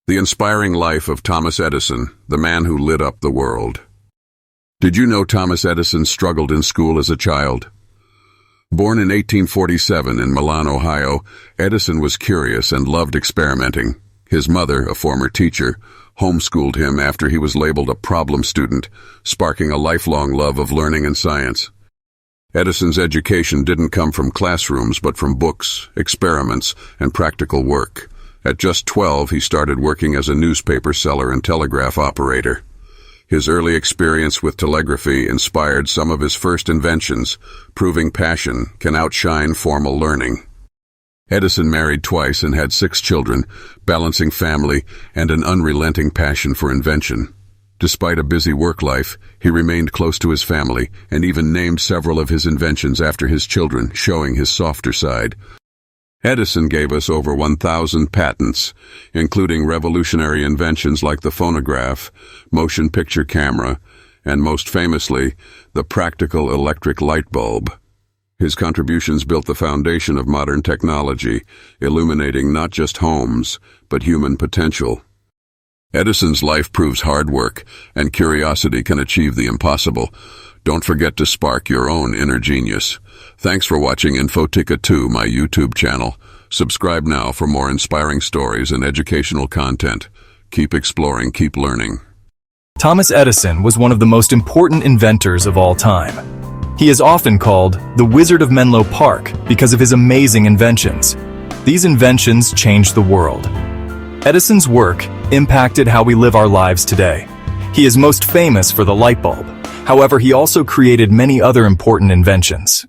The inspiring life of Thomas Edison, the man who lit up the world. Did you know Thomas Edison struggled in school as a child? Born in 1847 in Milan, Ohio, Edison was curious and loved experimenting. His mother, a former teacher, homeschooled him after he was labeled a problem student, sparking a lifelong love of learning and science. Edison's education didn't come from classrooms but from books, experiments, and practical work. At just 12, he started working as a newspaper seller and telegraph operator. His early experience with telegraphy inspired some of his first inventions, proving passion can outshine formal learning. Edison married twice and had 6 children, balancing family and an unrelenting passion for invention. Despite a busy work life, he remained close to his family and even named several of his inventions after his children, showing his softer side. Edison gave us over 1,000 patents, including revolutionary inventions like the phonograph, motion picture camera, and most famously, the practical electric light bulb. His contributions built the foundation of modern technology, illuminating not just homes, but human potential. Edison's life proves hard work, and curiosity can achieve the impossible. Don't forget to spark your own inner genius. Thanks for watching Infotica 2, my YouTube channel. Subscribe now for more inspiring stories and educational content. Keep exploring, keep learning. Thomas Edison was one of the most important inventors of all time. He is often called the Wizard of Menlo Park because of his amazing inventions. These inventions changed the world. Edison's work impacted how we live our lives today. He is most famous for the light bulb. However, he also created many other important inventions.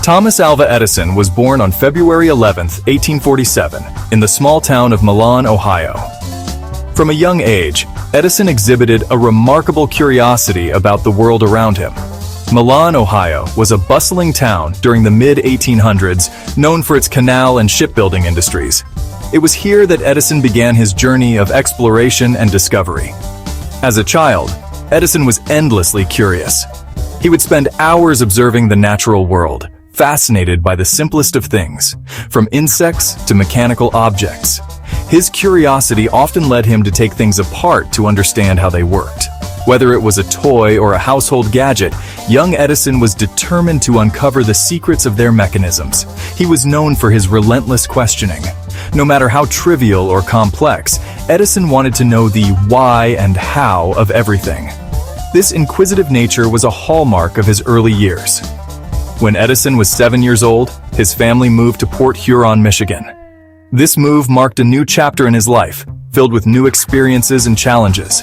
Thomas Alva Edison was born on February 11, 1847, in the small town of Milan, Ohio. From a young age, Edison exhibited a remarkable curiosity about the world around him. Milan, Ohio, was a bustling town during the mid-1800s, known for its canal and shipbuilding industries. It was here that Edison began his journey of exploration and discovery. As a child, Edison was endlessly curious. He would spend hours observing the natural world, fascinated by the simplest of things, from insects to mechanical objects. His curiosity often led him to take things apart to understand how they worked. Whether it was a toy or a household gadget, young Edison was determined to uncover the secrets of their mechanisms. He was known for his relentless questioning. No matter how trivial or complex, Edison wanted to know the why and how of everything. This inquisitive nature was a hallmark of his early years. When Edison was 7 years old, his family moved to Port Huron, Michigan. This move marked a new chapter in his life, filled with new experiences and challenges.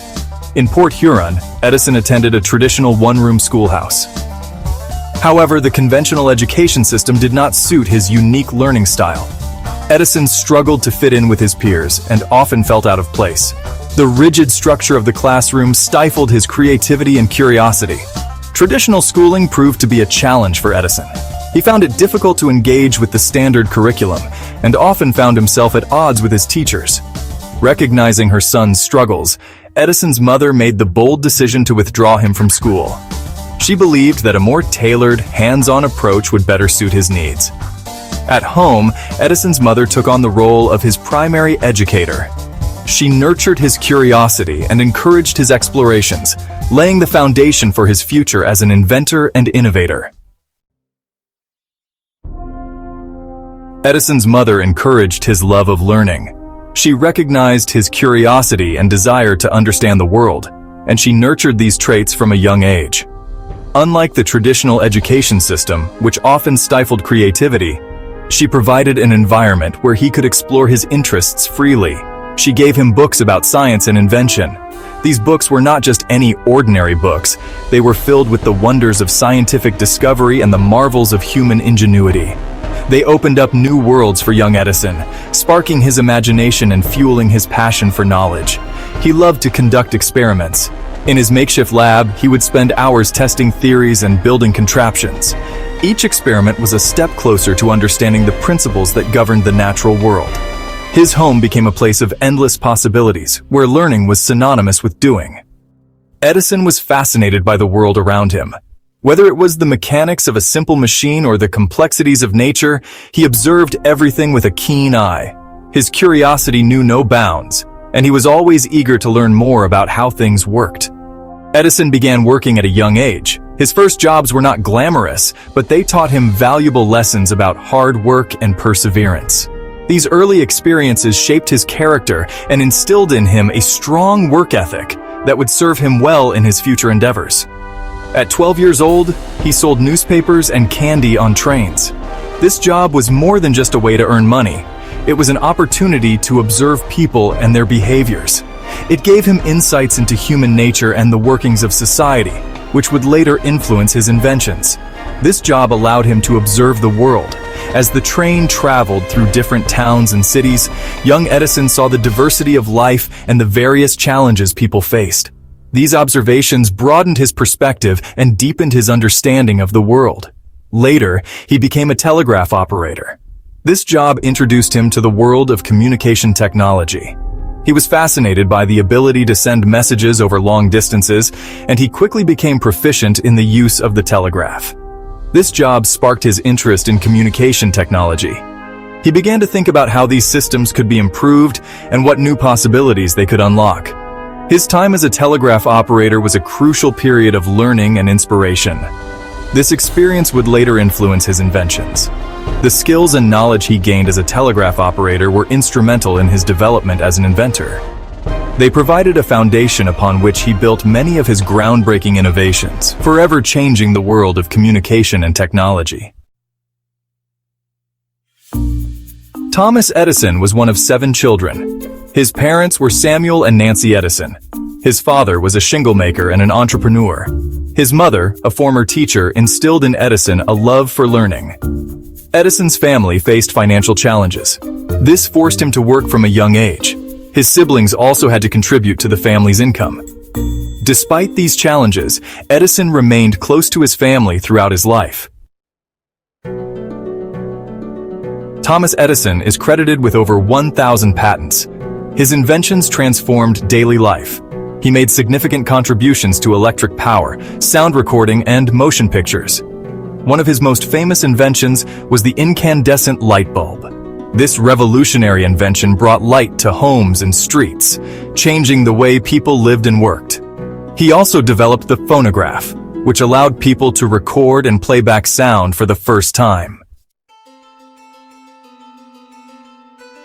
In Port Huron, Edison attended a traditional one-room schoolhouse. However, the conventional education system did not suit his unique learning style. Edison struggled to fit in with his peers and often felt out of place. The rigid structure of the classroom stifled his creativity and curiosity. Traditional schooling proved to be a challenge for Edison. He found it difficult to engage with the standard curriculum and often found himself at odds with his teachers. Recognizing her son's struggles, Edison's mother made the bold decision to withdraw him from school. She believed that a more tailored, hands-on approach would better suit his needs. At home, Edison's mother took on the role of his primary educator. She nurtured his curiosity and encouraged his explorations, laying the foundation for his future as an inventor and innovator. Edison's mother encouraged his love of learning. She recognized his curiosity and desire to understand the world, and she nurtured these traits from a young age. Unlike the traditional education system, which often stifled creativity, she provided an environment where he could explore his interests freely. She gave him books about science and invention. These books were not just any ordinary books. They were filled with the wonders of scientific discovery and the marvels of human ingenuity. They opened up new worlds for young Edison, sparking his imagination and fueling his passion for knowledge. He loved to conduct experiments. In his makeshift lab, he would spend hours testing theories and building contraptions. Each experiment was a step closer to understanding the principles that governed the natural world. His home became a place of endless possibilities, where learning was synonymous with doing. Edison was fascinated by the world around him. Whether it was the mechanics of a simple machine or the complexities of nature, he observed everything with a keen eye. His curiosity knew no bounds, and he was always eager to learn more about how things worked. Edison began working at a young age. His first jobs were not glamorous, but they taught him valuable lessons about hard work and perseverance. These early experiences shaped his character and instilled in him a strong work ethic that would serve him well in his future endeavors. At 12 years old, he sold newspapers and candy on trains. This job was more than just a way to earn money. It was an opportunity to observe people and their behaviors. It gave him insights into human nature and the workings of society, which would later influence his inventions. This job allowed him to observe the world. As the train traveled through different towns and cities, young Edison saw the diversity of life and the various challenges people faced. These observations broadened his perspective and deepened his understanding of the world. Later, he became a telegraph operator. This job introduced him to the world of communication technology. He was fascinated by the ability to send messages over long distances, and he quickly became proficient in the use of the telegraph. This job sparked his interest in communication technology. He began to think about how these systems could be improved and what new possibilities they could unlock. His time as a telegraph operator was a crucial period of learning and inspiration. This experience would later influence his inventions. The skills and knowledge he gained as a telegraph operator were instrumental in his development as an inventor. They provided a foundation upon which he built many of his groundbreaking innovations, forever changing the world of communication and technology. Thomas Edison was one of 7 children. His parents were Samuel and Nancy Edison. His father was a shingle maker and an entrepreneur. His mother, a former teacher, instilled in Edison a love for learning. Edison's family faced financial challenges. This forced him to work from a young age. His siblings also had to contribute to the family's income. Despite these challenges, Edison remained close to his family throughout his life. Thomas Edison is credited with over 1,000 patents. His inventions transformed daily life. He made significant contributions to electric power, sound recording, and motion pictures. One of his most famous inventions was the incandescent light bulb. This revolutionary invention brought light to homes and streets, changing the way people lived and worked. He also developed the phonograph, which allowed people to record and play back sound for the first time.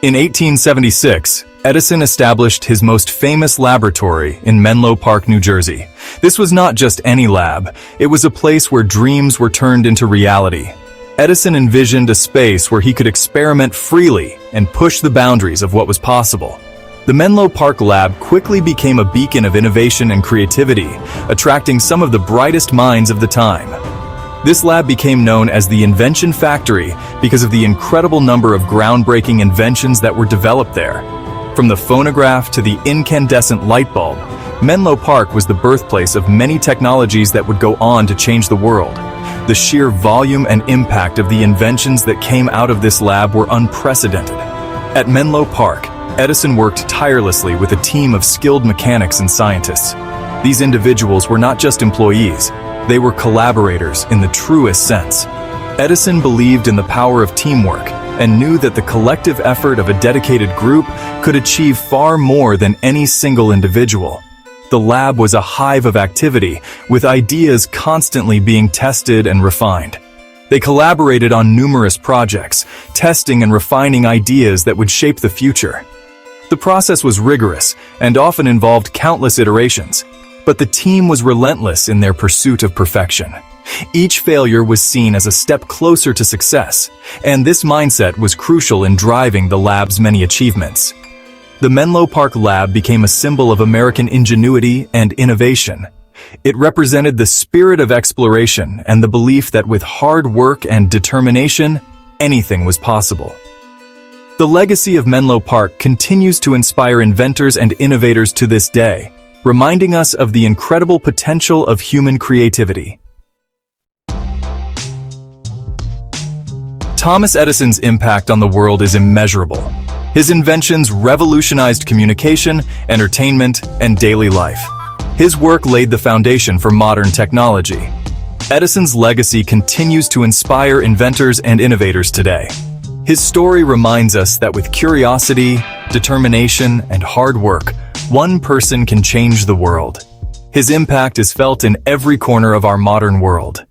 In 1876, Edison established his most famous laboratory in Menlo Park, New Jersey. This was not just any lab, it was a place where dreams were turned into reality. Edison envisioned a space where he could experiment freely and push the boundaries of what was possible. The Menlo Park lab quickly became a beacon of innovation and creativity, attracting some of the brightest minds of the time. This lab became known as the Invention Factory because of the incredible number of groundbreaking inventions that were developed there. From the phonograph to the incandescent light bulb, Menlo Park was the birthplace of many technologies that would go on to change the world. The sheer volume and impact of the inventions that came out of this lab were unprecedented. At Menlo Park, Edison worked tirelessly with a team of skilled mechanics and scientists. These individuals were not just employees, they were collaborators in the truest sense. Edison believed in the power of teamwork and knew that the collective effort of a dedicated group could achieve far more than any single individual. The lab was a hive of activity, with ideas constantly being tested and refined. They collaborated on numerous projects, testing and refining ideas that would shape the future. The process was rigorous and often involved countless iterations, but the team was relentless in their pursuit of perfection. Each failure was seen as a step closer to success, and this mindset was crucial in driving the lab's many achievements. The Menlo Park Lab became a symbol of American ingenuity and innovation. It represented the spirit of exploration and the belief that with hard work and determination, anything was possible. The legacy of Menlo Park continues to inspire inventors and innovators to this day, reminding us of the incredible potential of human creativity. Thomas Edison's impact on the world is immeasurable. His inventions revolutionized communication, entertainment, and daily life. His work laid the foundation for modern technology. Edison's legacy continues to inspire inventors and innovators today. His story reminds us that with curiosity, determination, and hard work, one person can change the world. His impact is felt in every corner of our modern world.